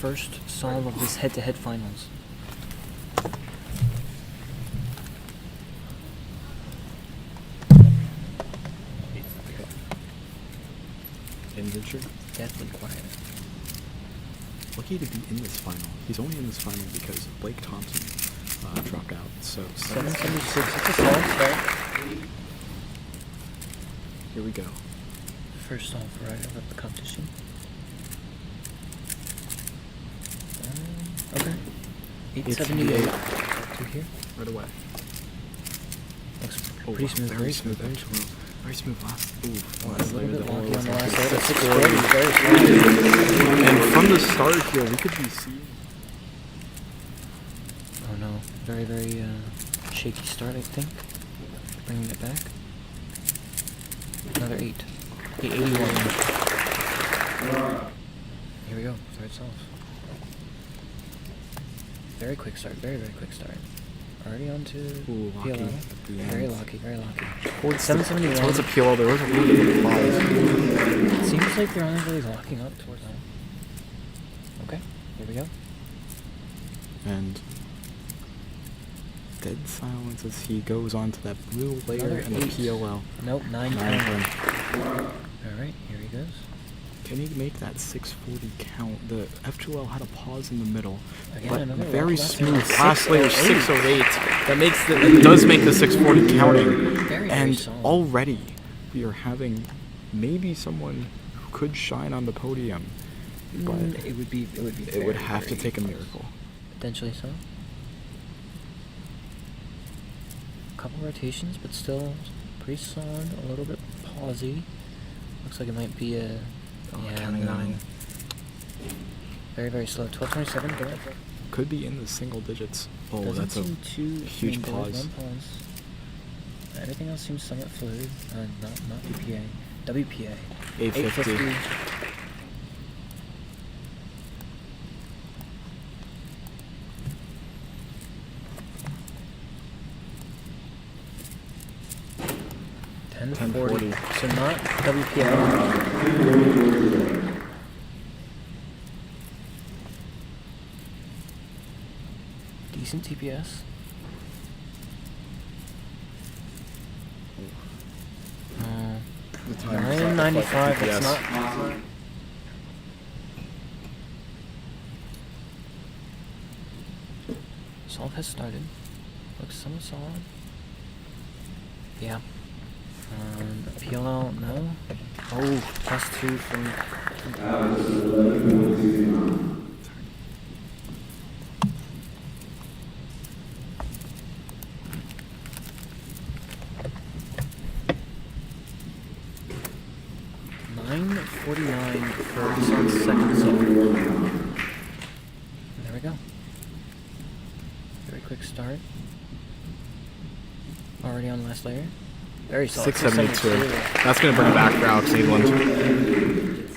first solve of this head-to-head finals. Dincher? Deathly quiet. Lucky to be in this final. He's only in this final because Blake Thompson dropped out. So 776. It's a solve start. Here we go. First solve for Raghav of the competition. Okay. 878. Two here. Right away. Looks pretty smooth. Very smooth. Very smooth. Very smooth last. Ooh, A little bit wonky on the last load. 640. Very smooth. And from the start here, we could be seeing. Oh no. Very, very shaky start, I think. Bringing it back. Another 8. 881. Here we go. Third solve. Very quick start. Very, very quick start. Already on to PLL. Very lucky, very lucky. 771. Towards a PLL, there was a little bit of applause. It seems like they're only really locking up towards home. Okay, here we go. And dead silence as he goes on to that blue layer and the PLL. Nope, 910. Alright, here he goes. Can he make that 640 count? The F2L had a pause in the middle, Again, but very smooth. layer. Last layer 608. That makes it does make the 640 counting. Very And solid. already we are having maybe someone who could shine on the podium, but it would be it would have to take a miracle. Potentially so. Couple rotations, but still pretty solid. A little bit pausey. Looks like it might be a counting 9. Very, very slow. 1227. Go ahead. Could be in the single digits. Oh, Doesn't that's a seem too huge there was pause. one pause. Everything else seems somewhat fluid. Not BPA. WPA. 850. $10.40. So not WPA. Decent TPS. The time 995. That's not. Solve has started. Looks somewhat solid. Yeah. PLL, no. Oh, +2 from. $9.49 for Hassan's second solve. There we go. Very quick start. Already on the last layer. Very solid. 672. That's going to bring it back for Alex Niedland.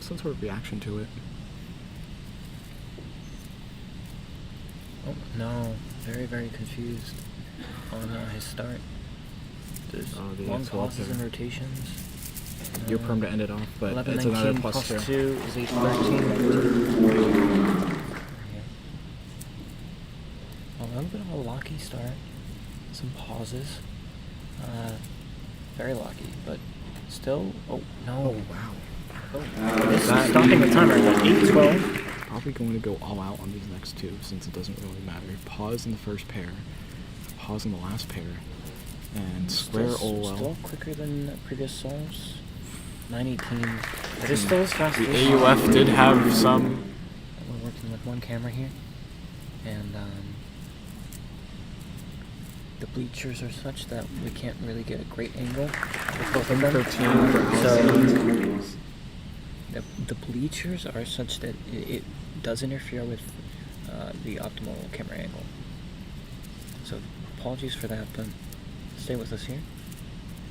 Some sort of reaction to it. Oh no, very, very confused on his start. There's long pauses and rotations. You're prone to end it off, but it's 1119 another plus 2. 2 is 813. A little bit of a locky start. Some pauses. Very lucky, but still. Oh no! Oh wow! Oh, this is stopping the timer at 8:12. Probably going to go all out on these next two since it doesn't really matter. Pause in the first pair, pause in the last pair, and square OL. Still quicker than previous solves. 918. It is still as fast. The AUF did have some. We're working with one camera here, and the bleachers are such that we can't really get a great angle with both of them. 13. So the bleachers are such that it does interfere with the optimal camera angle. So apologies for that, but stay with us here.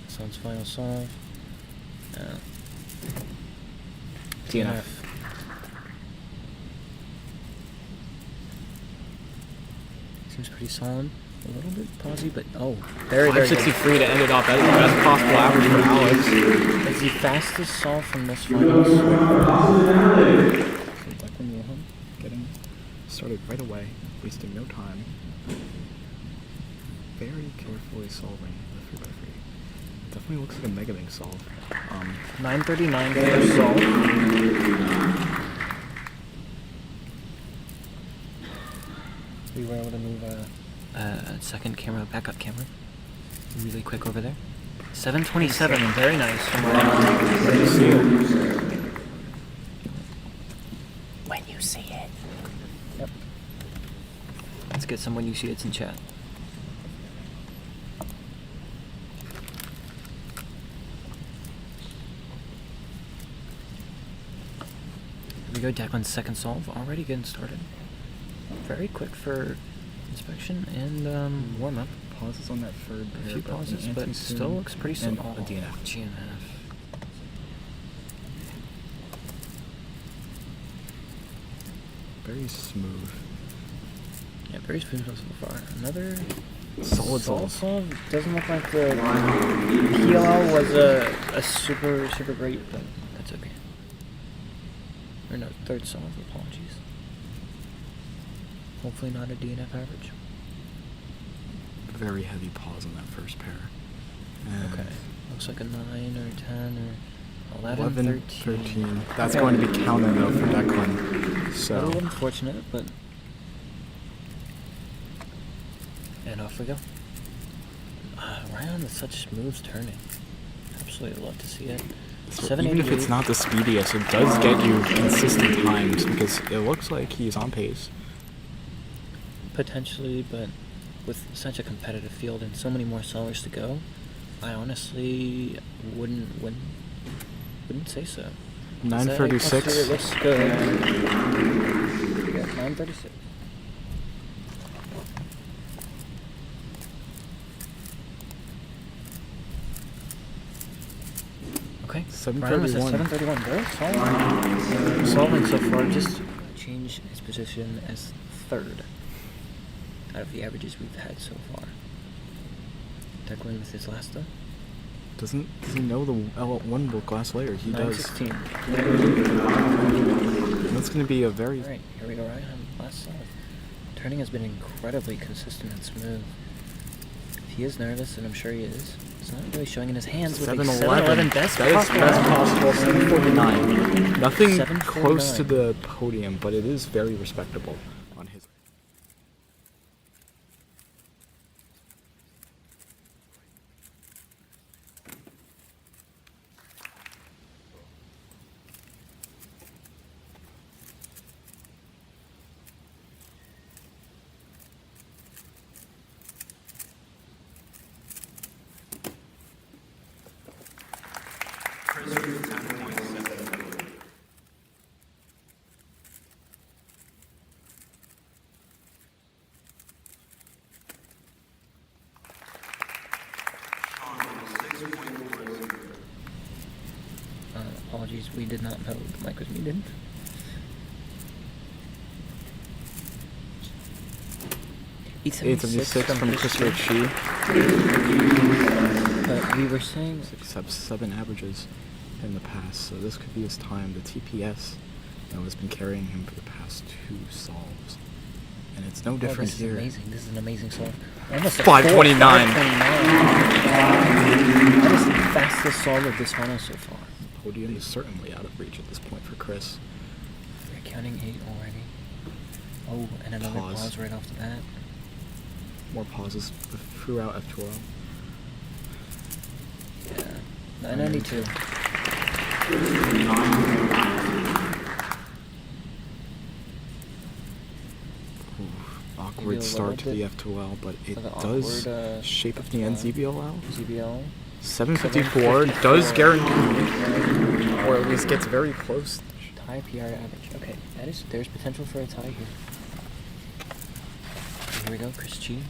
Hassan's final solve. DNF. Seems pretty solid. A little bit pausey, but very, very good. 563 to end it off. That is the best possible average for Alex. It's the fastest solve from this finals. Wilhelm. getting started right away, wasting no time. Very carefully solving the 3x3. Definitely looks like a Mega Man solve. 9:39 getting a solve. We were able to move a second camera, backup camera, really quick over there. 7:27, very nice. From When you see it. When you see it. Yep. Let's get some when you see it's in chat. Here we go, Declan's second solve, already getting started. Very quick for inspection and warm-up. Pauses on that third A pair, few pauses, but still looks pretty and simple. a DNF. GNF. Very smooth. Yeah, very smooth so far. Another Solid solve. Doesn't look like the PLL was a super great, but that's okay. Or no, third solve, apologies. Hopefully not a DNF average. Very heavy pause on that first pair. And Okay. Looks like a 9 or 10 or 11, 13. That's going to be counted though for Declan. A So little unfortunate, but... And off we go. Raihan with such smooth turning. Absolutely love to see it. so even if it's not the speediest, it does get you consistent times because it looks like he's on pace. Potentially, but with such a competitive field and so many more solvers to go, I honestly wouldn't say so. 9:36. It looks good. Yeah, 9:36. Okay. 7:31. 7:31. Very solid. Solving so far. Just change his position as third out of the averages we've had so far. Declan with his last though. Does he know the L1 book last layer? He does. 9:16. That's going to be a very... Alright, here we go, Raihan. Last solve. Turning has been incredibly consistent and smooth. If he is nervous, and I'm sure he is, it's not really showing in his hands with the 7-11 best That is possible. best possible. 7:49. Nothing 7:49. close to the podium, but it is very respectable on his... Apologies, we did not know the mic was muted. Eighth of the 6 from Chris Ritchie. But we were saying... Except 7 averages in the past, so this could be his time. The TPS has been carrying him for the past 2 solves. And it's no different here. Amazing. This is an amazing solve. Almost a 5:29. 5:29. That is the fastest solve of this funnel so far. The podium is certainly out of reach at this point for Chris. We're counting 8 already. Oh, and another pause right off the bat. More pauses throughout F2O. Yeah. 992. Awkward start to the F2L, but it does shape up the end ZBLL. ZBL. 754 does guarantee, or at least gets very close. Tie PR average. Okay, there's potential for a tie here. Here we go, Chris G.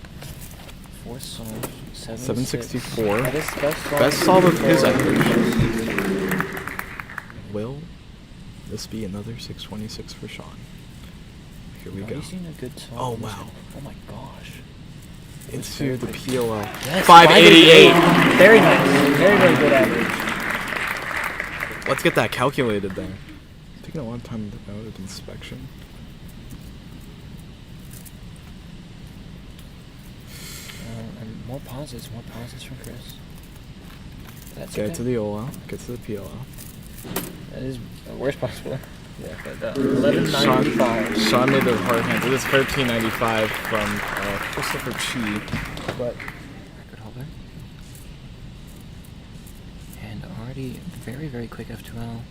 4th solve. 764. That is Best solve of his average. Will this be another 626 for Shaun? Here we go. Have you seen a good solve? Oh wow. Oh my gosh. Into the POL. Yes, 588. Very nice. Very good average. Let's get that calculated there. It's taking a long time to go with inspection. More pauses from Chris. That's Get okay. it to the OL, get to the PLL. That is worst possible. Yeah, but 11.95. Shaun made the hard hand. It is 13.95 from Christopher Chi, but Record holder. And already very, very quick F2L.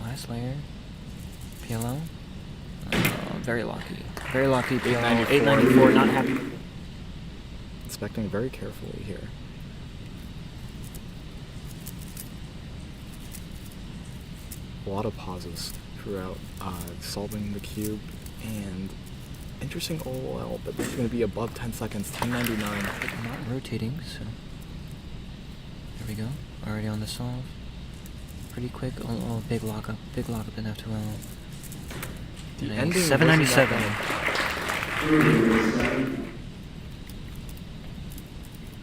Last layer. PLO. Very lucky. Very lucky PLO. 894, not happy. inspecting very carefully here. A lot of pauses throughout solving the cube, and interesting OL, but this is going to be above 10 seconds, 10.99. Not rotating, so there we go. Already on the solve. Pretty quick. Oh, big lockup in F2L. The And ending 797.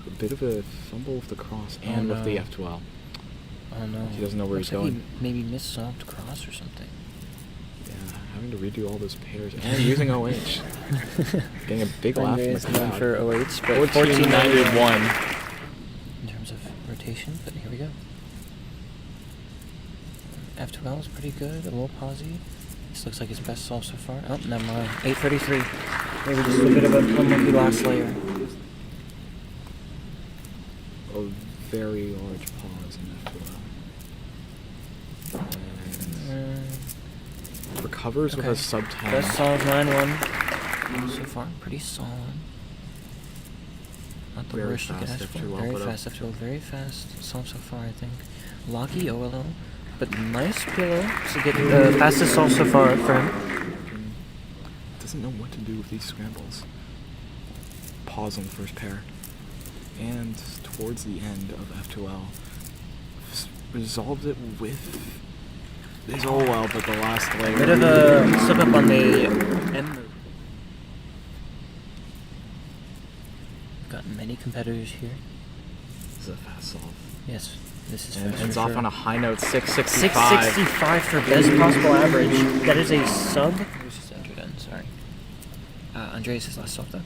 A bit of a fumble with the cross and with the F2L. Oh no. He doesn't know where Looks he's like going. He maybe missolved cross or something. Yeah, having to redo all those pairs and using OH. Getting a big laugh from the Andreas going crowd. for OH, but 1491 in terms of rotation, but here we go. F2L is pretty good, a little pausey. This looks like his best solve so far. Oh, never mind. 833. Maybe just a bit of a unlucky last layer. A very large pause in F2L. And recovers with a sub 10. Best solve 9-1 so far. Pretty solid. Not the Very worst you could fast ask for. F2L, Very but fast F2L. Very fast solve so far, I think. Locky OLO. But nice PLO to get the fastest solve so far for him. Doesn't know what to do with these scrambles. Pause on the first pair. And towards the end of F2L, resolved it with his OL, but the last layer. Bit of a slip up on the end. Got many competitors here. This is a fast solve. Yes, this is And fast ends for off sure. on a high note, 665. 665 for best possible average. That is a sub. Who's just entered in? Sorry. Andreas' last solve though.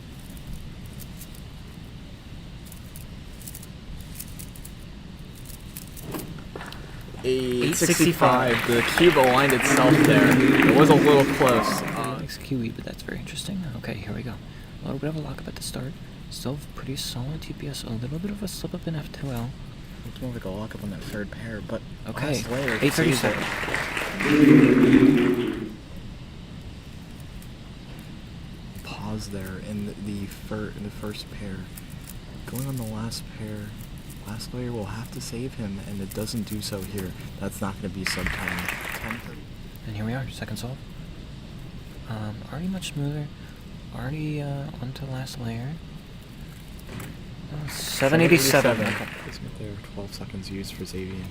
A 865. The cube aligned itself there. It was a little close. Likes QE, but that's very interesting. Okay, here we go. A little bit of a lockup at the start. Still pretty solid TPS. A little bit of a slip up in F2L. Looks more like a lockup on that third pair, but Okay, last layer, 837. Pause there in the first pair. Going on the last pair. Last layer will have to save him, and it doesn't do so here. That's not going to be sub 10. 10:30. And here we are, second solve. Already much smoother. Already onto the last layer. 787. Okay. Placement there, 12 seconds used for Zavian.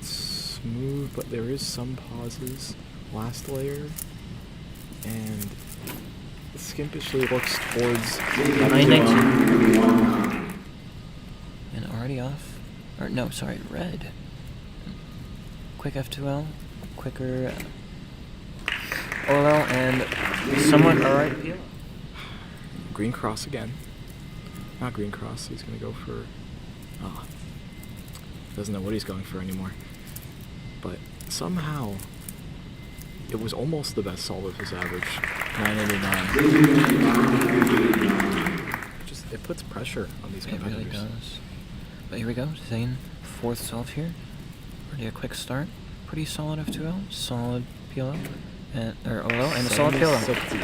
Smooth, but there is some pauses. Last layer, and skimpishly looks towards 919. And already off. Or no, sorry, red. Quick F2L, quicker OL, and somewhat alright PL. green cross again. Not green cross, he's going to go for... doesn't know what he's going for anymore. But somehow, it was almost the best solve of his average. 989. Just, it puts pressure on these It competitors. really does. But here we go, Zayn, fourth solve here. Already a quick start. Pretty solid F2L, solid PLO, or OL, and a solid PLO. 760.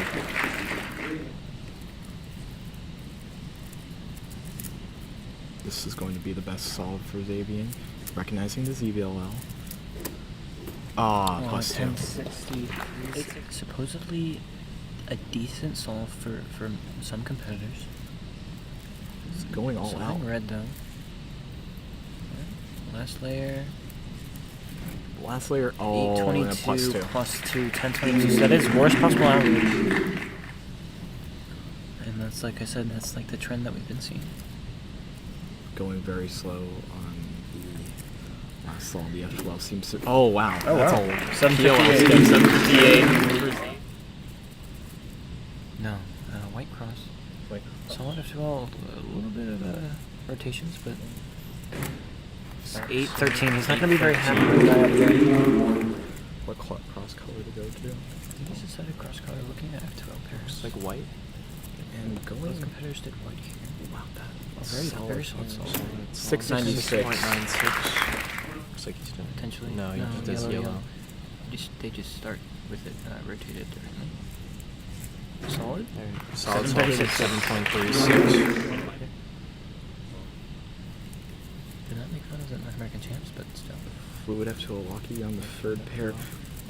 This is going to be the best solve for Zavian. Recognizing the ZVLL. Plus 2. 1060. It's supposedly a decent solve for some competitors. It's going all out. Solving red though. Last layer. Last layer, and a 822 plus 2. 1022. So that is worst possible average. And that's, like I said, that's like the trend that we've been seeing. Going very slow on the last solve. The F12 seems to... Oh, wow. Oh, That's wow. a 758. 758. No, white cross. Wait. Solid F2. F12, a little bit of rotations, but it's 8-13. He's not going to be very happy with that. What cross color to go to? I think he's decided cross color looking at F12 pairs. Looks like white. And going. Both competitors did white here. Wow, that Very solid. 696. 696. Looks like he's doing. Potentially. No, he just does yellow. They just start with it rotated differently. Solid? Solid 7.36. Did not make fun of the North American champs, but still. Fluid F to a Lucky on the third pair.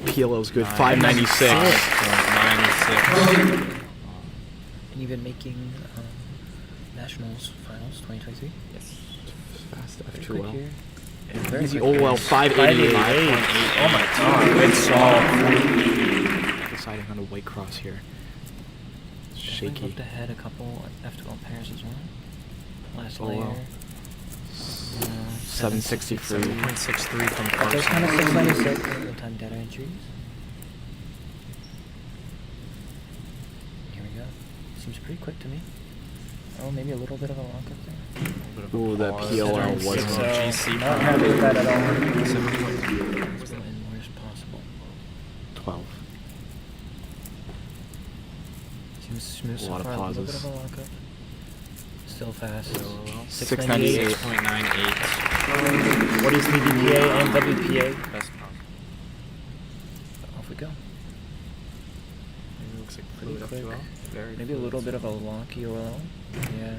PLO's good. 596. 96. And even making Nationals Finals 2023. Yes. Fast Very F2L. quick here. Easy OL 588. 588. Oh my god. Good solve. Deciding on a white cross here. Shaky. Shaky. Looked ahead a couple F12 pairs as well. Last Oh, layer. wow. 763. 7.63 from There's kind Carson. of 696 real-time data entries. Here we go. Seems pretty quick to me. Oh, maybe a little bit of a lock up there. Ooh, that PLR was GC. Not happy with that at all. Let's go in where's possible. 12. Seems smooth A so lot of far. A little pauses. bit of a lock up. Still fast. 698. 6.98. What is the BPA and WPA? Best possible. Off we go. Maybe looks like Pretty fluid quick. F2L. Very Maybe a little bit of a lonky OL. Yeah.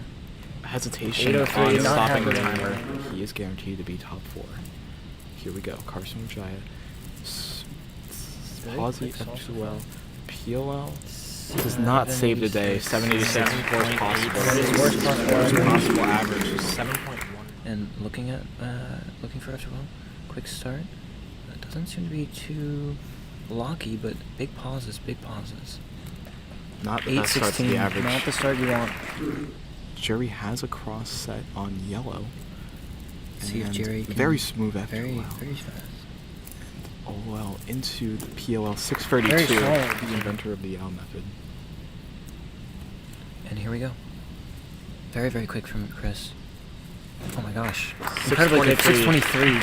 Hesitation 803, on not stopping the happening. timer. He is guaranteed to be top 4. Here we go. Carson Widjaja. Very Pause the quick also. F2L. PLL does not save the day. 786 worst possible. That is worst possible. Worst possible average is 7.1. And looking for F12, quick start. It doesn't seem to be too locky, but big pauses. Not the best start to the 816, average. not the start you want. Jerry has a cross set on yellow. See if And Jerry can. very smooth F2L. Very fast. OL into the PLL 632, Very solid. the inventor of the L method. And here we go. Very quick from Chris. Oh my gosh. Incredibly quick. 623.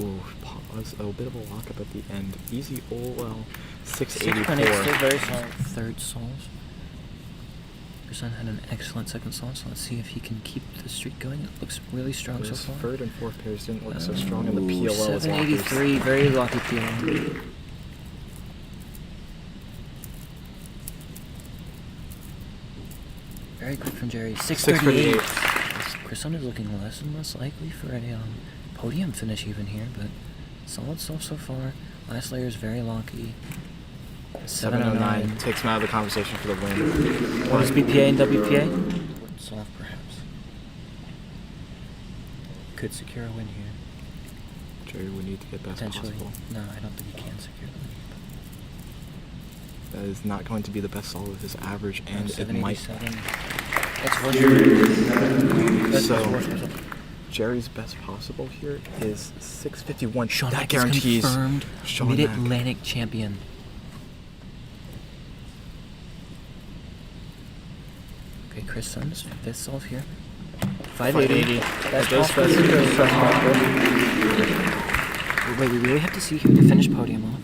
Ooh, pause. A bit of a lockup at the end. Easy OL 6.8, 684. still very solid. Third solve. Hassan had an excellent second solve, so let's see if he can keep the streak going. It looks really strong so His far. third and fourth pairs didn't look so strong, and the Ooh, PLL is 783, very lucky PLL. Very quick from Jerry. 638. Carson is looking less and less likely for a podium finish even here, but solid stuff so far. Last layer is very lucky. 709. Takes him out of the conversation for the win. What is BPA and WPA? Wouldn't solve perhaps. Could secure a win here. Jerry would need to get best Potentially. possible. No, I don't think he can secure the win. That is not going to be the best solve with his average, and it might. 787. That's for sure. That's So, worst possible. Jerry's best possible here is 651. Shaun That Mack is guarantees confirmed Shaun Mack. Mid-Atlantic champion. Okay, Chris Sun's fifth solve here. 580. That's Those possible. Wait, we really have to see here to finish podium off.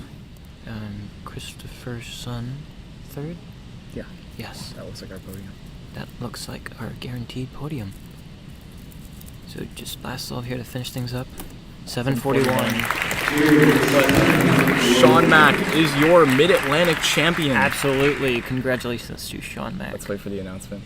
Christopher Sun, third? Yeah, Yes. that looks like our podium. That looks like our guaranteed podium. So just last solve here to finish things up. 741. Shaun Mack is your Mid-Atlantic champion. Absolutely. Congratulations to Shaun Mack. Let's wait for the announcement.